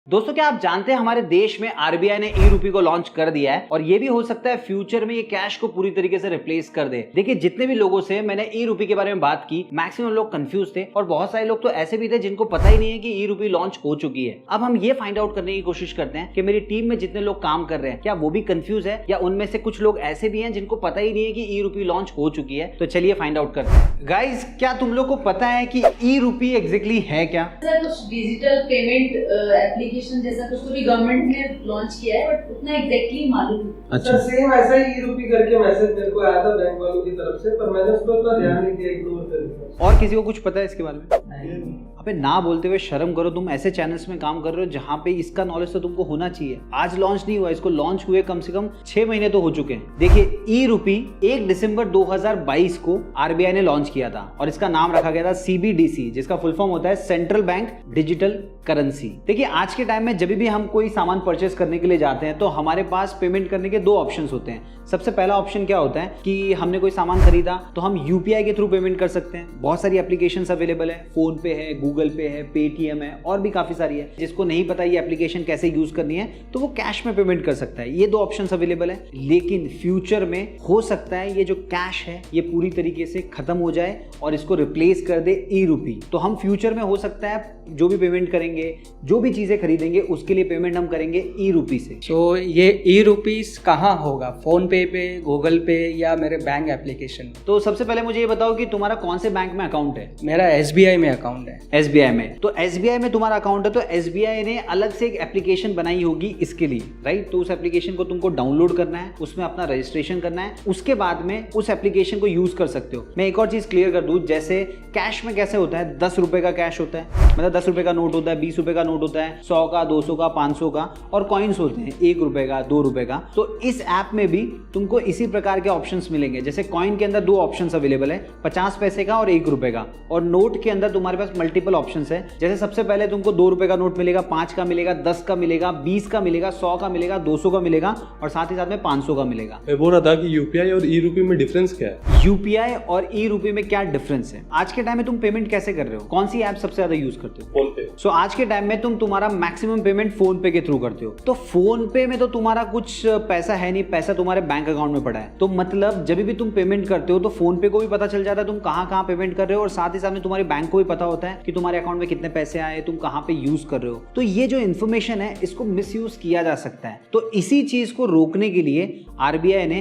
दोस्तों, क्या आप जानते हैं हमारे देश में आरबीआई ने ई रूपी को लॉन्च कर दिया है और ये भी हो सकता है फ्यूचर में ये कैश को पूरी तरीके से रिप्लेस कर दे। देखिए, जितने भी लोगों से मैंने ई रूपी के बारे में बात की, मैक्सिमम लोग कंफ्यूज थे और बहुत सारे लोग तो ऐसे भी थे जिनको पता ही नहीं है कि ई रूपी लॉन्च हो चुकी है। अब हम ये फाइंड आउट करने की कोशिश करते हैं कि मेरी टीम में जितने लोग काम कर रहे हैं क्या वो भी कंफ्यूज है या उनमें से कुछ लोग ऐसे भी हैं जिनको पता ही नहीं है कि ई रूपी लॉन्च हो चुकी है। तो चलिए फाइंड आउट करते हैं। गाइस, क्या तुम लोग को पता है कि ई रूपी एग्जैक्टली है क्या? कुछ डिजिटल पेमेंट एप्लीकेशन जैसा कुछ भी गवर्नमेंट ने लॉन्च किया है, बट उतना एग्जैक्टली मालूम नहीं। अच्छा, सेम ऐसा ही ई रूपी करके मैसेज मेरे को आया था बैंक वालों की तरफ से, पर मैंने उस पर उतना ध्यान नहीं दिया, इग्नोर कर दिया। और किसी को कुछ पता है इसके बारे में? नहीं। अबे ना बोलते हुए शर्म करो, तुम ऐसे चैनल्स में काम कर रहे हो जहां पे इसका नॉलेज तो तुमको होना चाहिए। आज लॉन्च नहीं हुआ, इसको लॉन्च हुए कम से कम 6 महीने तो हो चुके हैं। देखिए, ई रूपी 1 दिसंबर 2022 को आरबीआई ने लॉन्च किया था और इसका नाम रखा गया था सीबीडीसी, जिसका फुल फॉर्म होता है सेंट्रल बैंक डिजिटल करेंसी। देखिए, आज के टाइम में जब भी हम कोई सामान परचेस करने के लिए जाते हैं तो हमारे पास पेमेंट करने के 2 ऑप्शंस होते हैं। सबसे पहला ऑप्शन क्या होता है कि हमने कोई सामान खरीदा तो हम यूपीआई के थ्रू पेमेंट कर सकते हैं। बहुत सारी एप्लीकेशंस अवेलेबल है, फोन पे है, गूगल पे है, पेटीएम है और भी काफी सारी है। जिसको नहीं पता ये एप्लीकेशन कैसे यूज करनी है तो वो कैश में पेमेंट कर सकता है। ये 2 ऑप्शंस अवेलेबल है। लेकिन फ्यूचर में हो सकता है ये जो कैश है ये पूरी तरीके से खत्म हो जाए और इसको रिप्लेस कर दे ई रूपी। तो हम फ्यूचर में हो सकता है जो भी पेमेंट करेंगे, जो भी चीजें खरीदेंगे, उसके लिए पेमेंट हम करेंगे ई रूपी से। तो ये ई रूपीज कहाँ होगा? फोन पे पे, गूगल पे या मेरे बैंक एप्लीकेशन? तो सबसे पहले मुझे ये बताओ कि तुम्हारा कौन से बैंक में अकाउंट है? मेरा एसबीआई में अकाउंट है। एसबीआई में? तो एसबीआई में तुम्हारा अकाउंट है तो एसबीआई ने अलग से एक एप्लीकेशन बनाई होगी इसके लिए, राइट? तो उस एप्लीकेशन को तुमको डाउनलोड करना है, उसमें अपना रजिस्ट्रेशन करना है, उसके बाद में उस एप्लीकेशन को यूज कर सकते हो। मैं एक और चीज क्लियर कर दूं, जैसे कैश में कैसे होता है, 10 रुपए का कैश होता है, मतलब 10 रुपए का नोट होता है, 20 रुपए का नोट होता है, 100 का, 200 का, 500 का, और कॉइन्स होते हैं 1 रुपए का, 2 रुपए का। तो इस ऐप में भी तुमको इसी प्रकार के ऑप्शंस मिलेंगे। जैसे कॉइन के अंदर 2 ऑप्शंस अवेलेबल है, 50 पैसे का और 1 रुपए का। और नोट के अंदर तुम्हारे पास मल्टीपल ऑप्शंस है। जैसे सबसे पहले तुमको 2 रुपए का नोट मिलेगा, 5 का मिलेगा, 10 का मिलेगा, 20 का मिलेगा, 100 का मिलेगा, 200 का मिलेगा और साथ ही साथ में 500 का मिलेगा। मैं बोल रहा था कि यूपीआई और ई रूपी में डिफरेंस क्या है? यूपीआई और ई रूपी में क्या डिफरेंस है? आज के टाइम में तुम पेमेंट कैसे कर रहे हो? कौन सी ऐप सबसे ज्यादा यूज करते हो? फोन पे। सो आज के टाइम में तुम्हारा मैक्सिमम पेमेंट फोन पे के थ्रू करते हो। तो फोन पे में तो तुम्हारा कुछ पैसा है नहीं, पैसा तुम्हारे बैंक अकाउंट में पड़ा है। तो मतलब जब भी तुम पेमेंट करते हो तो फोन पे को भी पता चल जाता है तुम कहाँ कहाँ पेमेंट कर रहे हो और साथ ही साथ में तुम्हारे बैंक को भी पता होता है कि तुम्हारे अकाउंट में कितने पैसे आए, तुम कहाँ पे यूज कर रहे हो। तो ये जो इन्फॉर्मेशन है इसको मिसयूज किया जा सकता है। तो इसी चीज को रोकने के लिए आरबीआई ने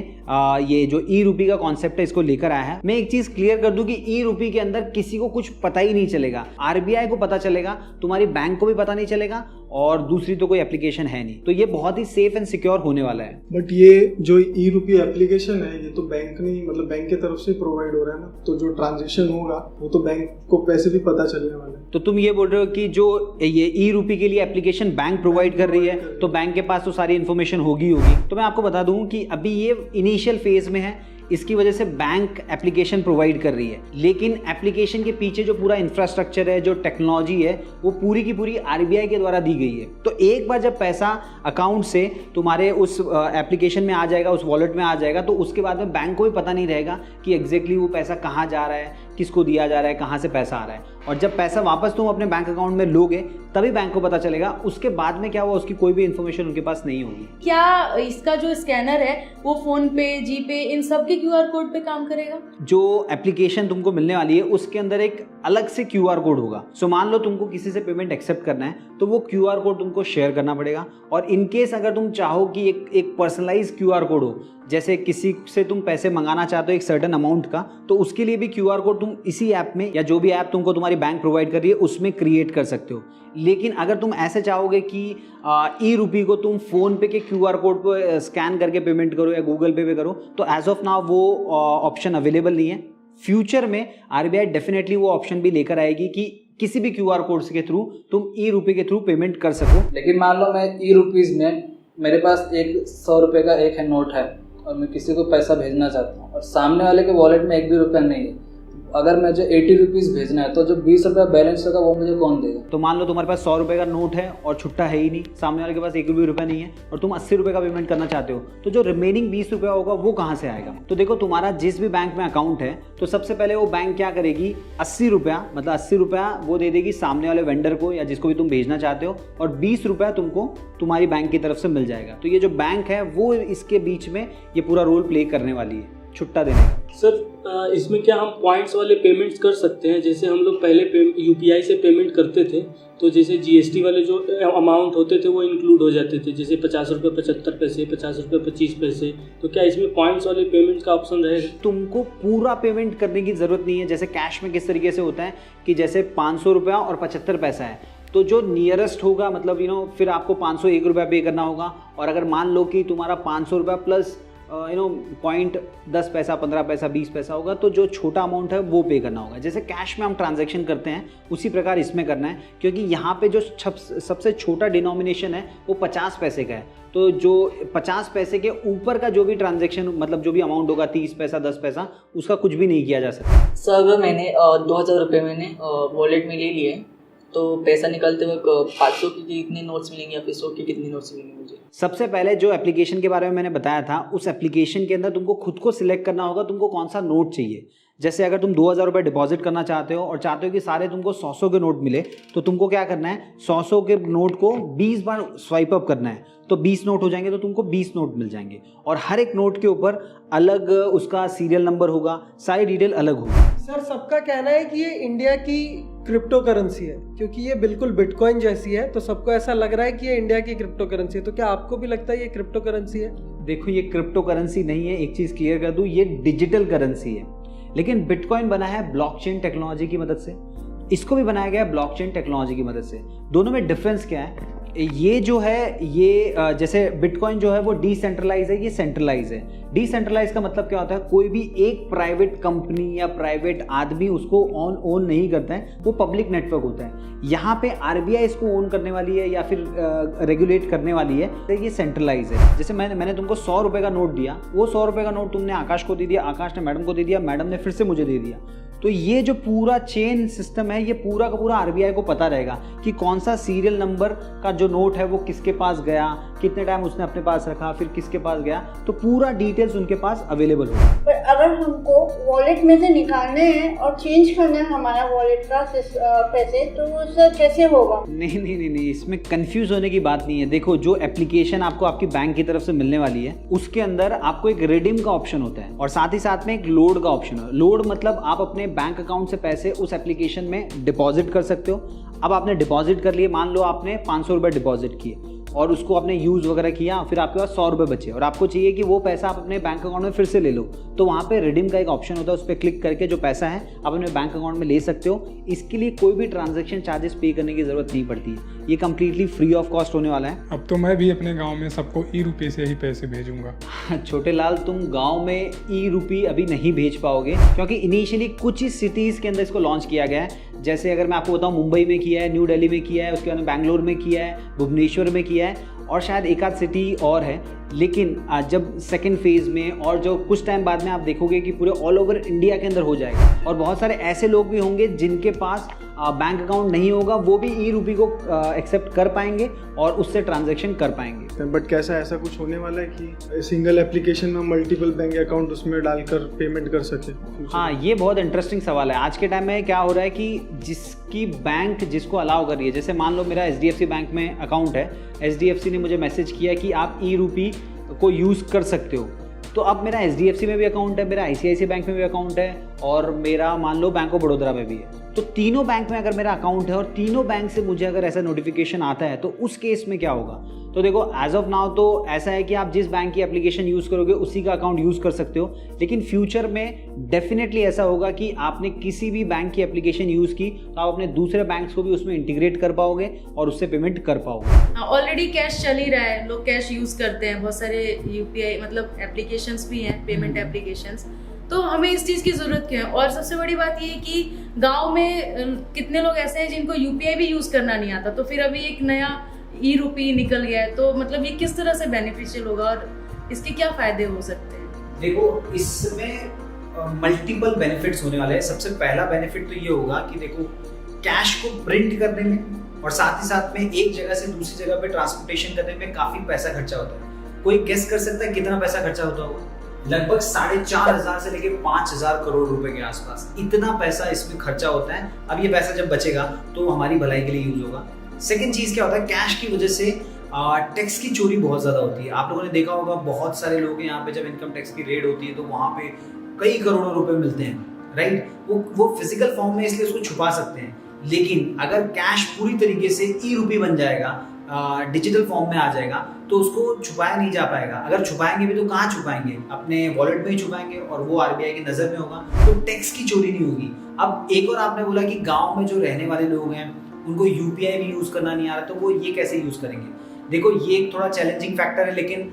ये जो ई रूपी का कॉन्सेप्ट है इसको लेकर आया है। मैं एक चीज क्लियर कर दूं कि ई रूपी के अंदर किसी को कुछ पता ही नहीं चलेगा। आरबीआई को पता चलेगा, तुम्हारी बैंक को भी पता नहीं चलेगा और दूसरी तो कोई एप्लीकेशन है नहीं। तो ये बहुत ही सेफ एंड सिक्योर होने वाला है। बट ये जो ई रूपी एप्लीकेशन है ये तो बैंक नहीं, मतलब बैंक के तरफ से प्रोवाइड हो रहा है ना, तो जो ट्रांजेक्शन होगा वो तो बैंक को पैसे भी पता चलने वाले हैं। तो तुम ये बोल रहे हो कि जो ये ई रूपी के लिए एप्लीकेशन बैंक प्रोवाइड कर रही है तो बैंक के पास तो सारी इन्फॉर्मेशन होगी। तो मैं आपको बता दूं कि अभी ये इनिशियल फेज में है, इसकी वजह से बैंक एप्लीकेशन प्रोवाइड कर रही है, लेकिन एप्लीकेशन के पीछे जो पूरा इंफ्रास्ट्रक्चर है, जो टेक्नोलॉजी है, वो पूरी की पूरी आरबीआई के द्वारा दी गई है। तो एक बार जब पैसा अकाउंट से तुम्हारे उस एप्लीकेशन में आ जाएगा, उस वॉलेट में आ जाएगा, तो उसके बाद में बैंक को भी पता नहीं रहेगा कि एग्जैक्टली वो पैसा कहाँ जा रहा है, किसको दिया जा रहा है, कहाँ से पैसा आ रहा है। और जब पैसा वापस तुम अपने बैंक अकाउंट में लोगे तभी बैंक को पता चलेगा। उसके बाद में क्या हुआ उसकी कोई भी इंफॉर्मेशन उनके पास नहीं होगी। क्या इसका जो स्कैनर है वो फोन पे, जीपे, इन सब के क्यूआर कोड पे काम करेगा? जो एप्लीकेशन तुमको मिलने वाली है उसके अंदर एक अलग से क्यूआर कोड होगा। सो मान लो तुमको किसी से पेमेंट एक्सेप्ट करना है तो वो क्यूआर कोड तुमको शेयर करना पड़ेगा। और इनकेस अगर तुम चाहो कि एक पर्सनलाइज क्यूआर कोड हो, जैसे किसी से तुम पैसे मंगाना चाहते हो एक सर्टेन अमाउंट का, तो उसके लिए भी क्यूआर कोड तुम इसी ऐप में या जो भी ऐप तुमको तुम्हारी बैंक प्रोवाइड कर रही है उसमें क्रिएट कर सकते हो। लेकिन अगर तुम ऐसे चाहोगे कि ई रूपी को तुम फोन पे के क्यूआर कोड पे स्कैन करके पेमेंट करो या गूगल पे करो, तो एज ऑफ नाउ वो ऑप्शन अवेलेबल नहीं है। फ्यूचर में आरबीआई डेफिनेटली वो ऑप्शन भी लेकर आएगी कि किसी भी क्यूआर कोड के थ्रू तुम ई रूपी के थ्रू पेमेंट कर सको। लेकिन मान लो मैं ई रूपीज में मेरे पास 100 रुपये का एक है नोट है और मैं किसी को पैसा भेजना चाहता हूँ और सामने वाले के वॉलेट में 1 भी रुपया नहीं है, अगर मुझे 80 रुपीज़ भेजना है तो जो 20 रुपया बैलेंस होगा वो मुझे कौन देगा? तो मान लो तुम्हारे पास 100 रुपये का नोट है और छुट्टा है ही नहीं, सामने वाले के पास 1 भी रुपया नहीं है और तुम 80 रुपये का पेमेंट करना चाहते हो, तो जो रिमेनिंग 20 रुपया होगा वो कहाँ से आएगा? तो देखो तुम्हारा जिस भी बैंक में अकाउंट है तो सबसे पहले वो बैंक क्या करेगी, 80 रुपया मतलब 80 रुपया वो दे देगी सामने वाले वेंडर को या जिसको भी तुम भेजना चाहते हो, और 20 रुपया तुमको तुम्हारी बैंक की तरफ से मिल जाएगा। तो ये जो बैंक है वो इसके बीच में ये पूरा रोल प्ले करने वाली है छुट्टा देने का। सर इसमें क्या हम पॉइंट्स वाले पेमेंट्स कर सकते हैं? जैसे हम लोग पहले यूपीआई से पेमेंट करते थे तो जैसे जीएसटी वाले जो अमाउंट होते थे वो इंक्लूड हो जाते थे, जैसे 50 रुपये 75 पैसे, 50 रुपये 25 पैसे, तो क्या इसमें पॉइंट्स वाले पेमेंट का ऑप्शन रहेगा? तुमको पूरा पेमेंट करने की ज़रूरत नहीं है। जैसे कैश में किस तरीके से होता है कि जैसे 500 रुपया और 75 पैसा है, तो जो नियरेस्ट होगा मतलब फिर आपको 501 रुपया पे करना होगा। और अगर मान लो कि तुम्हारा 500 रुपया प्लस पॉइंट 10 पैसा 15 पैसा 20 पैसा होगा, तो जो छोटा अमाउंट है वो पे करना होगा। जैसे कैश में हम ट्रांजैक्शन करते हैं उसी प्रकार इसमें करना है, क्योंकि यहाँ पे जो सबसे छोटा डिनोमिनेशन है वो 50 पैसे का है। तो जो 50 पैसे के ऊपर का जो भी ट्रांजैक्शन मतलब जो भी अमाउंट होगा 30 पैसा 10 पैसा, उसका कुछ भी नहीं किया जा सकता। सर अगर मैंने 2000 रुपये मैंने वॉलेट में ले लिए तो पैसा निकालते वक्त 500 की कितने नोट्स मिलेंगे या फिर 100 की कितने नोट्स मिलेंगे मुझे? सबसे पहले जो एप्लीकेशन के बारे में मैंने बताया था, उस एप्लीकेशन के अंदर तुमको खुद को सिलेक्ट करना होगा तुमको कौन सा नोट चाहिए। जैसे अगर तुम 2000 रुपये डिपॉजिट करना चाहते हो और चाहते हो कि सारे तुमको 100 के नोट मिले, तो तुमको क्या करना है, 100 के नोट को 20 बार स्वाइप अप करना है, तो 20 नोट हो जाएंगे, तो तुमको 20 नोट मिल जाएंगे। और हर एक नोट के ऊपर अलग उसका सीरियल नंबर होगा, सारी डिटेल अलग होगी। सर सबका कहना है कि ये इंडिया की क्रिप्टो करेंसी है, क्योंकि ये बिल्कुल बिटकॉइन जैसी है, तो सबको ऐसा लग रहा है कि ये इंडिया की क्रिप्टो करेंसी है। तो क्या आपको भी लगता है ये क्रिप्टो करेंसी है? देखो ये क्रिप्टो करेंसी नहीं है, एक चीज़ क्लियर कर दूँ, ये डिजिटल करेंसी है। लेकिन बिटकॉइन बना है ब्लॉकचेन टेक्नोलॉजी की मदद से, इसको भी बनाया गया है ब्लॉकचेन टेक्नोलॉजी की मदद से। दोनों में डिफरेंस क्या है? ये जो है ये जैसे बिटकॉइन जो है वो डिसेंट्रलाइज है, ये सेंट्रलाइज है। डिसेंट्रलाइज का मतलब क्या होता है, कोई भी एक प्राइवेट कंपनी या प्राइवेट आदमी उसको ओन नहीं करता है, वो पब्लिक नेटवर्क होता है। यहाँ पे आरबीआई इसको ओन करने वाली है या फिर रेगुलेट करने वाली है, तो ये सेंट्रलाइज है। जैसे मैंने तुमको 100 रुपये का नोट दिया, वो 100 रुपये का नोट तुमने आकाश को दे दिया, आकाश ने मैडम को दे दिया, मैडम ने फिर से मुझे दे दिया। तो ये जो पूरा चेन सिस्टम है, ये पूरा का पूरा आरबीआई को पता रहेगा कि कौन सा सीरियल नंबर का जो नोट है वो किसके पास गया, कितने टाइम उसने अपने पास रखा, फिर किसके पास गया, तो पूरा डिटेल्स उनके पास अवेलेबल होगा। पर अगर हमको वॉलेट में से निकालने हैं और चेंज करना है हमारा वॉलेट का पैसे, तो उससे कैसे होगा? नहीं, इसमें कंफ्यूज होने की बात नहीं है। देखो जो एप्लीकेशन आपको आपकी बैंक की तरफ से मिलने वाली है, उसके अंदर आपको एक रिडीम का ऑप्शन होता है और साथ ही साथ में एक लोड का ऑप्शन है। लोड मतलब आप अपने बैंक अकाउंट से पैसे उस एप्लीकेशन में डिपॉजिट कर सकते हो। अब आपने डिपॉजिट कर लिए, मान लो आपने 500 रुपये डिपॉजिट किए और उसको आपने यूज़ वगैरह किया, फिर आपके पास 100 रुपये बचे और आपको चाहिए कि वो पैसा आप अपने बैंक अकाउंट में फिर से ले लो, तो वहाँ पे रिडीम का एक ऑप्शन होता है, उस पर क्लिक करके जो पैसा है आप अपने बैंक अकाउंट में ले सकते हो। इसके लिए कोई भी ट्रांजैक्शन चार्जेस पे करने की ज़रूरत नहीं पड़ती है, ये कम्प्लीटली फ्री ऑफ कॉस्ट होने वाला है। अब तो मैं भी अपने गाँव में सबको ई-रुपये से ही पैसे भेजूंगा। छोटे लाल, तुम गाँव में ई-रुपये अभी नहीं भेज पाओगे, क्योंकि इनिशियली कुछ ही सिटीज़ के अंदर इसको लॉन्च किया गया है। जैसे अगर मैं आपको बताऊँ, मुंबई में किया है, न्यू दिल्ली में किया है, उसके बाद बैंगलोर में किया है, भुवनेश्वर में किया है और शायद एक आध सिटी और है। लेकिन जब सेकेंड फेज़ में और जो कुछ टाइम बाद में आप देखोगे कि पूरे ऑल ओवर इंडिया के अंदर हो जाएगा और बहुत सारे ऐसे लोग भी होंगे जिनके पास बैंक अकाउंट नहीं होगा, वो भी ई-रुपये को एक्सेप्ट कर पाएंगे और उससे ट्रांजैक्शन कर पाएंगे। बट कैसा ऐसा कुछ होने वाला है कि सिंगल एप्लीकेशन में मल्टीपल बैंक अकाउंट उसमें डालकर पेमेंट कर सके? हाँ, ये बहुत इंटरेस्टिंग सवाल है। आज के टाइम में क्या हो रहा है कि जिसकी बैंक जिसको अलाउ कर रही है, जैसे मान लो मेरा HDFC बैंक में अकाउंट है, HDFC ने मुझे मैसेज किया कि आप ई-रुपये को यूज़ कर सकते हो, तो अब मेरा HDFC में भी अकाउंट है, मेरा ICICI बैंक में भी अकाउंट है और मेरा मान लो बैंक ऑफ बड़ौदा में भी है। तो तीनों बैंक में अगर मेरा अकाउंट है और तीनों बैंक से मुझे अगर ऐसा नोटिफिकेशन आता है, तो उस केस में क्या होगा? तो देखो एज ऑफ नाउ तो ऐसा है कि आप जिस बैंक की एप्लीकेशन यूज़ करोगे उसी का अकाउंट यूज़ कर सकते हो, लेकिन फ्यूचर में डेफिनेटली ऐसा होगा कि आपने किसी भी बैंक की एप्लीकेशन यूज़ की तो आप अपने दूसरे बैंक्स को भी उसमें इंटीग्रेट कर पाओगे और उससे पेमेंट कर पाओगे। ऑलरेडी कैश चल ही रहा है, लोग कैश यूज़ करते हैं, बहुत सारे UPI मतलब एप्लीकेशंस भी हैं, पेमेंट एप्लीकेशंस, तो हमें इस चीज़ की ज़रूरत क्यों है? और सबसे बड़ी बात ये है कि गांव में कितने लोग ऐसे हैं जिनको UPI भी यूज़ करना नहीं आता, तो फिर अभी एक नया ई-रुपये निकल गया है, तो मतलब ये किस तरह से बेनिफिशियल होगा और इसके क्या फ़ायदे हो सकते हैं? देखो इसमें मल्टीपल बेनिफिट्स होने वाले हैं। सबसे पहला बेनिफिट तो ये होगा कि देखो कैश को प्रिंट करने में और साथ ही साथ में एक जगह से दूसरी जगह पे ट्रांसपोर्टेशन करने में काफी पैसा खर्चा होता है। कोई गेस कर सकता है कितना पैसा खर्चा होता होगा? लगभग 4,500 से लेके 5,000 करोड़ रुपए के आसपास इतना पैसा इसमें खर्चा होता है। अब ये पैसा जब बचेगा तो हमारी भलाई के लिए यूज होगा। सेकेंड चीज क्या होता है, कैश की वजह से टैक्स की चोरी बहुत ज्यादा होती है। आप लोगों ने देखा होगा बहुत सारे लोग हैं यहाँ पे, जब इनकम टैक्स की रेड होती है तो वहां पे कई करोड़ों रुपए मिलते हैं, राइट। वो फिजिकल फॉर्म में इसलिए उसको छुपा सकते हैं, लेकिन अगर कैश पूरी तरीके से ई रूपी बन जाएगा, डिजिटल फॉर्म में आ जाएगा, तो उसको छुपाया नहीं जा पाएगा। अगर छुपाएंगे भी तो कहाँ छुपाएंगे? अपने वॉलेट में ही छुपाएंगे और वो आरबीआई की नजर में होगा, तो टैक्स की चोरी नहीं होगी। अब एक और आपने बोला कि गांव में जो रहने वाले लोग हैं उनको यूपीआई भी यूज करना नहीं आ रहा, तो वो ये कैसे यूज करेंगे? देखो ये एक थोड़ा चैलेंजिंग फैक्टर है, लेकिन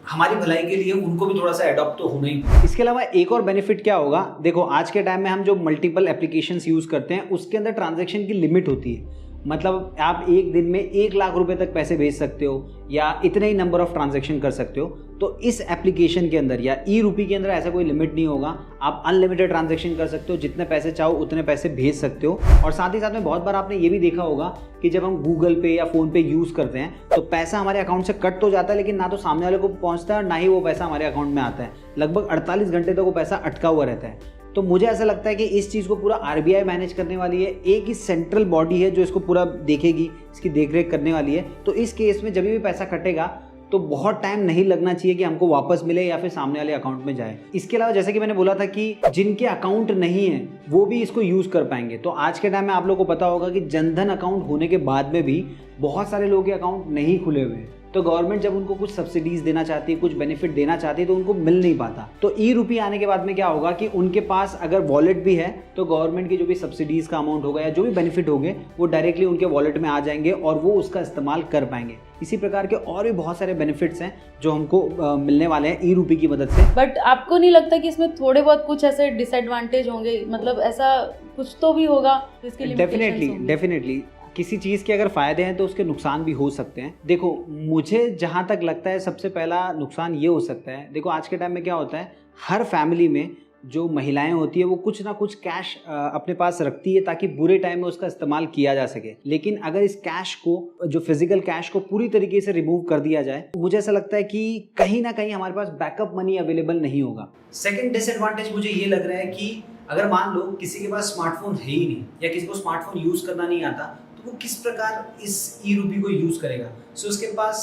हमारी भलाई के लिए उनको भी थोड़ा सा अडॉप्ट तो होना ही। इसके अलावा एक और बेनिफिट क्या होगा, देखो आज के टाइम में हम जो मल्टीपल एप्लीकेशंस यूज करते हैं उसके अंदर ट्रांजैक्शन की लिमिट होती है। मतलब आप एक दिन में 1 लाख रुपए तक पैसे भेज सकते हो या इतने ही नंबर ऑफ ट्रांजैक्शन कर सकते हो। तो इस एप्लीकेशन के अंदर या ई रूपी के अंदर ऐसा कोई लिमिट नहीं होगा। आप अनलिमिटेड ट्रांजैक्शन कर सकते हो, जितने पैसे चाहो उतने पैसे भेज सकते हो। और साथ ही साथ में बहुत बार आपने ये भी देखा होगा कि जब हम गूगल पे या फोन पे यूज करते हैं तो पैसा हमारे अकाउंट से कट तो जाता है, लेकिन ना तो सामने वाले को पहुंचता है और ना ही वो पैसा हमारे अकाउंट में आता है। लगभग 48 घंटे तक वो पैसा अटका हुआ रहता है। तो मुझे ऐसा लगता है कि इस चीज़ को पूरा आरबीआई मैनेज करने वाली है। एक ही सेंट्रल बॉडी है जो इसको पूरा देखेगी, इसकी देखरेख करने वाली है। तो इस केस में जब भी पैसा कटेगा तो बहुत टाइम नहीं लगना चाहिए कि हमको वापस मिले या फिर सामने वाले अकाउंट में जाए। इसके अलावा जैसे कि मैंने बोला था कि जिनके अकाउंट नहीं है वो भी इसको यूज कर पाएंगे। तो आज के टाइम में आप लोगों को पता होगा कि जनधन अकाउंट होने के बाद में भी बहुत सारे लोगों के अकाउंट नहीं खुले हुए हैं। तो गवर्नमेंट जब उनको कुछ सब्सिडीज देना चाहती है, कुछ बेनिफिट देना चाहती है, तो उनको मिल नहीं पाता। तो ई रूपी आने के बाद में क्या होगा कि उनके पास अगर वॉलेट भी है तो गवर्नमेंट की जो भी सब्सिडीज का अमाउंट होगा या जो भी बेनिफिट होंगे वो डायरेक्टली उनके वॉलेट में आ जाएंगे और वो उसका इस्तेमाल कर पाएंगे। इसी प्रकार के और भी बहुत सारे बेनिफिट्स हैं जो हमको मिलने वाले हैं ई रूपी की मदद से। बट आपको नहीं लगता कि इसमें थोड़े बहुत कुछ ऐसे डिसएडवांटेज होंगे? मतलब ऐसा कुछ तो भी होगा जिसके लिमिटेशंस होंगे। डेफिनेटली किसी चीज़ के अगर फ़ायदे हैं तो उसके नुकसान भी हो सकते हैं। देखो मुझे जहाँ तक लगता है सबसे पहला नुकसान ये हो सकता है, देखो आज के टाइम में क्या होता है, हर फैमिली में जो महिलाएं होती है वो कुछ ना कुछ कैश अपने पास रखती है ताकि बुरे टाइम में उसका इस्तेमाल किया जा सके। लेकिन अगर इस कैश को, जो फिजिकल कैश को पूरी तरीके से रिमूव कर दिया जाए, मुझे ऐसा लगता है कि कहीं ना कहीं हमारे पास बैकअप मनी अवेलेबल नहीं होगा। सेकेंड डिसएडवांटेज मुझे ये लग रहा है कि अगर मान लो किसी के पास स्मार्टफोन है ही नहीं या किसी को स्मार्टफोन यूज करना नहीं आता, वो किस प्रकार इस ई रूपी को यूज करेगा? सो उसके पास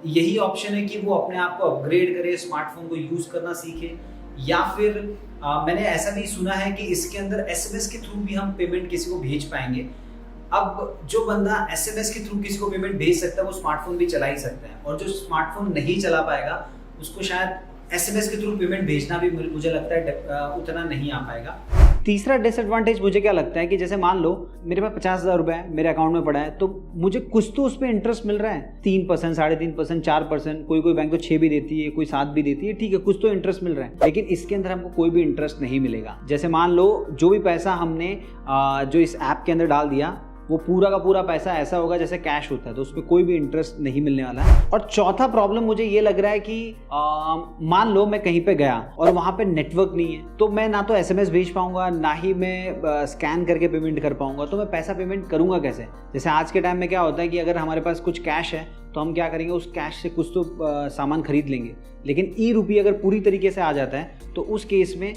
यही ऑप्शन है कि वो अपने आप को अपग्रेड करे, स्मार्टफोन को यूज करना सीखे, या फिर मैंने ऐसा भी सुना है कि इसके अंदर एसएमएस के थ्रू भी हम पेमेंट किसी को भेज पाएंगे। अब जो बंदा एसएमएस के थ्रू किसी को पेमेंट भेज सकता है वो स्मार्टफोन भी चला ही सकता है, और जो स्मार्टफोन नहीं चला पाएगा उसको शायद एसएमएस के थ्रू पेमेंट भेजना भी मुझे लगता है उतना नहीं आ पाएगा। तीसरा डिसएडवांटेज मुझे क्या लगता है कि जैसे मान लो मेरे पास 50,000 रुपए मेरे अकाउंट में पड़ा है, तो मुझे कुछ तो उस पर इंटरेस्ट मिल रहा है, 3%, 3.5%, 4%, कोई बैंक तो 6 भी देती है, कोई 7 भी देती है, ठीक है, कुछ तो इंटरेस्ट मिल रहा है। लेकिन इसके अंदर हमको कोई भी इंटरेस्ट नहीं मिलेगा। जैसे मान लो जो भी पैसा हमने जो इस ऐप के अंदर डाल दिया वो पूरा का पूरा पैसा ऐसा होगा जैसे कैश होता है, तो उसमें कोई भी इंटरेस्ट नहीं मिलने वाला है। और चौथा प्रॉब्लम मुझे ये लग रहा है कि मान लो मैं कहीं पे गया और वहां पे नेटवर्क नहीं है, तो मैं ना तो एसएमएस भेज पाऊंगा, ना ही मैं स्कैन करके पेमेंट कर पाऊंगा। तो मैं पैसा पेमेंट करूंगा कैसे? जैसे आज के टाइम में क्या होता है कि अगर हमारे पास कुछ कैश है तो हम क्या करेंगे, उस कैश से कुछ तो सामान खरीद लेंगे। लेकिन ई रूपी अगर पूरी तरीके से आ जाता है तो उस केस में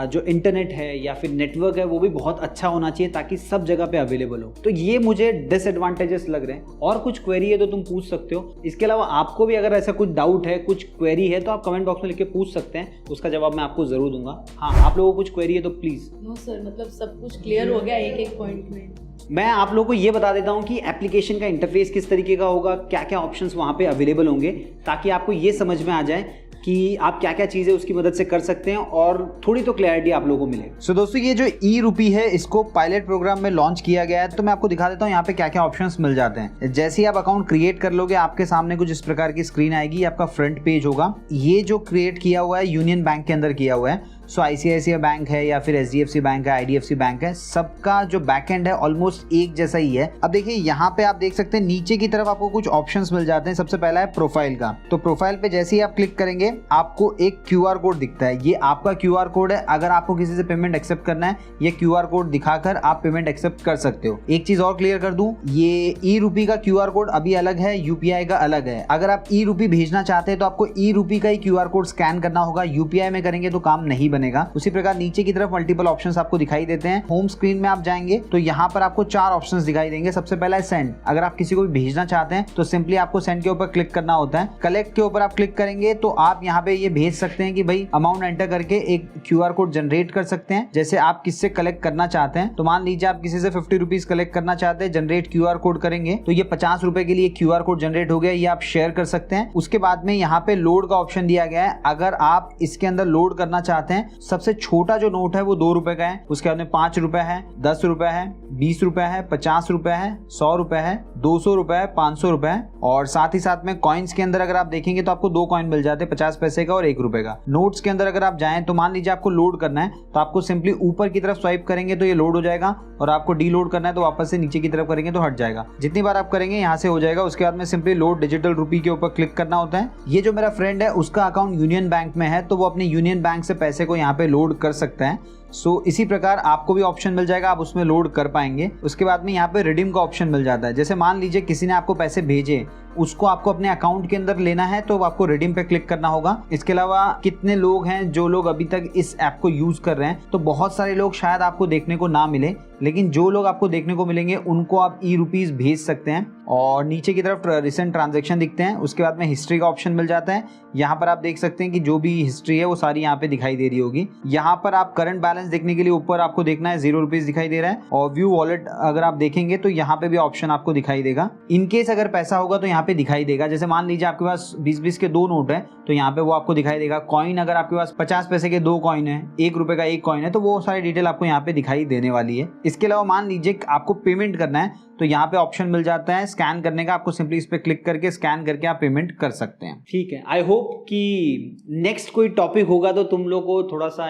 जो इंटरनेट है या फिर नेटवर्क है वो भी बहुत अच्छा होना चाहिए ताकि सब जगह पे अवेलेबल हो। तो ये मुझे डिसएडवांटेजेस लग रहे हैं। और कुछ क्वेरी है तो तुम पूछ सकते हो। इसके अलावा आपको भी अगर ऐसा कुछ डाउट है, कुछ क्वेरी है, तो आप कमेंट बॉक्स में लिख के पूछ सकते हैं, उसका जवाब मैं आपको जरूर दूंगा। हाँ, आप लोगों को कुछ क्वेरी है तो प्लीज। नो सर, मतलब सब कुछ क्लियर हो गया एक पॉइंट में। मैं आप लोगों को ये बता देता हूँ कि एप्लीकेशन का इंटरफेस किस तरीके का होगा, क्या क्या ऑप्शंस वहाँ पे अवेलेबल होंगे, ताकि आपको ये समझ में आ जाए कि आप क्या क्या चीज़ें उसकी मदद से कर सकते हैं और थोड़ी तो क्लैरिटी आप लोगों को मिले। सो दोस्तों, ये जो ई रूपी है इसको पायलट प्रोग्राम में लॉन्च किया गया है। तो मैं आपको दिखा देता हूँ यहाँ पे क्या क्या ऑप्शंस मिल जाते हैं। जैसे ही आप अकाउंट क्रिएट कर लोगे आपके सामने कुछ इस प्रकार की स्क्रीन आएगी, आपका फ्रंट पेज होगा। ये जो क्रिएट किया हुआ है यूनियन बैंक के अंदर किया हुआ है। सो ICICI बैंक है या फिर SDFC बैंक है, IDFC बैंक है, सबका जो बैकएंड है ऑलमोस्ट एक जैसा ही है। अब देखिए यहाँ पे आप देख सकते हैं नीचे की तरफ आपको कुछ ऑप्शंस मिल जाते हैं। सबसे पहला है प्रोफाइल का, तो प्रोफाइल पे जैसे ही आप क्लिक करेंगे आपको एक QR कोड दिखता है, ये आपका QR कोड है। अगर आपको किसी से पेमेंट एक्सेप्ट करना है, ये QR कोड दिखाकर आप पेमेंट एक्सेप्ट कर सकते हो। एक चीज और क्लियर कर दूं, ये e-रूपी का QR कोड अभी अलग है, UPI का अलग है। अगर आप e-रूपी भेजना चाहते हैं तो आपको e-रूपी का ही QR कोड स्कैन करना होगा, UPI में करेंगे तो काम नहीं बनेगा। उसी प्रकार नीचे की तरफ मल्टीपल ऑप्शंस आपको दिखाई देते हैं। होम स्क्रीन में आप जाएंगे तो यहाँ पर आपको 4 ऑप्शंस दिखाई देंगे। सबसे पहला है सेंड, अगर आप किसी को भी भेजना चाहते हैं तो सिंपली आपको सेंड के ऊपर क्लिक करना होता है। कलेक्ट के ऊपर आप क्लिक करेंगे तो आप यहाँ पे ये भेज सकते हैं कि भाई अमाउंट एंटर करके एक QR कोड जनरेट कर सकते हैं। जैसे आप किससे कलेक्ट करना चाहते हैं, तो मान लीजिए आप किसी से 50 रुपीज कलेक्ट करना चाहते हैं, जनरेट QR कोड करेंगे तो ये 50 रुपए के लिए QR कोड जनरेट हो गया, ये आप शेयर कर सकते हैं। उसके बाद में यहाँ पे लोड का ऑप्शन दिया गया है, अगर आप इसके अंदर लोड करना चाहते हैं, सबसे छोटा जो नोट है वो 2 रुपए का है, उसके बाद में 5 रुपए है, 10 रुपए है, 20 रुपए है, 50 रुपए है, 100 रुपए है, 200 रुपए है, 500 रुपए है। और साथ ही साथ में कॉइन्स के अंदर अगर आप देखेंगे तो आपको 2 कॉइन मिल जाते हैं, 50 पैसे का और 1 रुपए का। नोट्स के अंदर अगर आप जाएं तो मान लीजिए आपको लोड करना है तो आपको सिंपली ऊपर की तरफ स्वाइप करेंगे तो ये लोड हो जाएगा, और आपको डीलोड करना है तो वापस से नीचे की तरफ करेंगे तो हट जाएगा। जितनी बार आप करेंगे यहाँ से हो जाएगा। उसके बाद में सिंपली लोड डिजिटल रुपी के ऊपर क्लिक करना होता है। ये जो मेरा फ्रेंड है उसका अकाउंट यूनियन बैंक में है तो वो अपने यूनियन बैंक से पैसे को यहाँ पे लोड कर सकता है। सो इसी प्रकार आपको भी ऑप्शन मिल जाएगा, आप उसमें लोड कर पाएंगे। उसके बाद में यहाँ पे रिडीम का ऑप्शन मिल जाता है। जैसे मान लीजिए किसी ने आपको पैसे भेजे, उसको आपको अपने अकाउंट के अंदर लेना है तो आपको रिडीम पे क्लिक करना होगा। इसके अलावा कितने लोग हैं जो लोग अभी तक इस ऐप को यूज कर रहे हैं, तो बहुत सारे लोग शायद आपको देखने को ना मिले, लेकिन जो लोग आपको देखने को मिलेंगे उनको आप e-रुपीज भेज सकते हैं। और नीचे की तरफ रिसेंट ट्रांजैक्शन दिखते हैं। उसके बाद में हिस्ट्री का ऑप्शन मिल जाता है। यहाँ पर आप देख सकते हैं कि जो भी हिस्ट्री है वो सारी यहाँ पे दिखाई दे रही होगी। यहाँ पर आप करंट बैलेंस देखने के लिए ऊपर आपको देखना है 0 रुपीज दिखाई दे रहा है। और व्यू वॉलेट अगर आप देखेंगे तो यहाँ पे भी ऑप्शन आपको दिखाई देगा। इनकेस अगर पैसा होगा तो यहाँ पे दिखाई देगा। जैसे मान लीजिए आपके पास 20-20 के 2 नोट है तो यहाँ पे वो आपको दिखाई देगा। कॉइन अगर आपके पास 50 पैसे के 2 कॉइन है, 1 रुपए का 1 कॉइन है, तो वो सारी डिटेल आपको यहाँ पे दिखाई देने वाली है। इसके अलावा मान लीजिए आपको पेमेंट करना है तो यहाँ पे ऑप्शन मिल जाता है स्कैन करने का। आपको सिंपली इस पे क्लिक करके स्कैन करके आप पेमेंट कर सकते हैं। ठीक है, आई होप कि नेक्स्ट कोई टॉपिक होगा तो तुम लोग को थोड़ा सा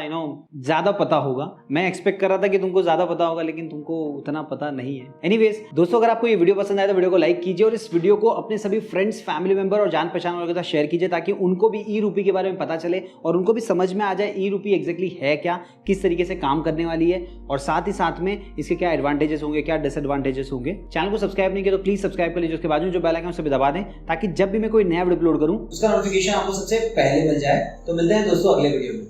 ज्यादा पता होगा। मैं एक्सपेक्ट कर रहा था कि तुमको ज्यादा पता होगा, लेकिन तुमको उतना पता नहीं है। एनीवेज दोस्तों, अगर आपको ये वीडियो पसंद आया तो वीडियो को लाइक कीजिए और इस वीडियो को अपने सभी फ्रेंड्स, फैमिली मेंबर और जान पहचान वालों के साथ शेयर कीजिए, ताकि उनको भी ई-रुपी के बारे में पता चले और उनको भी समझ में आ जाए ई-रुपी एग्जैक्टली है क्या, किस तरीके से काम करने वाली है, और साथ ही साथ में इसके क्या एडवांटेजेस होंगे, क्या डिसएडवांटेजेस होंगे। चैनल को सब्सक्राइब नहीं किया तो प्लीज सब्सक्राइब कर लीजिए। उसके बाद में जो बेल आइकन उसे भी दबा दें, ताकि जब भी मैं कोई नया वीडियो अपलोड करूं उसका नोटिफिकेशन आपको सबसे पहले मिल जाए। तो मिलते हैं दोस्तों अगले वीडियो में।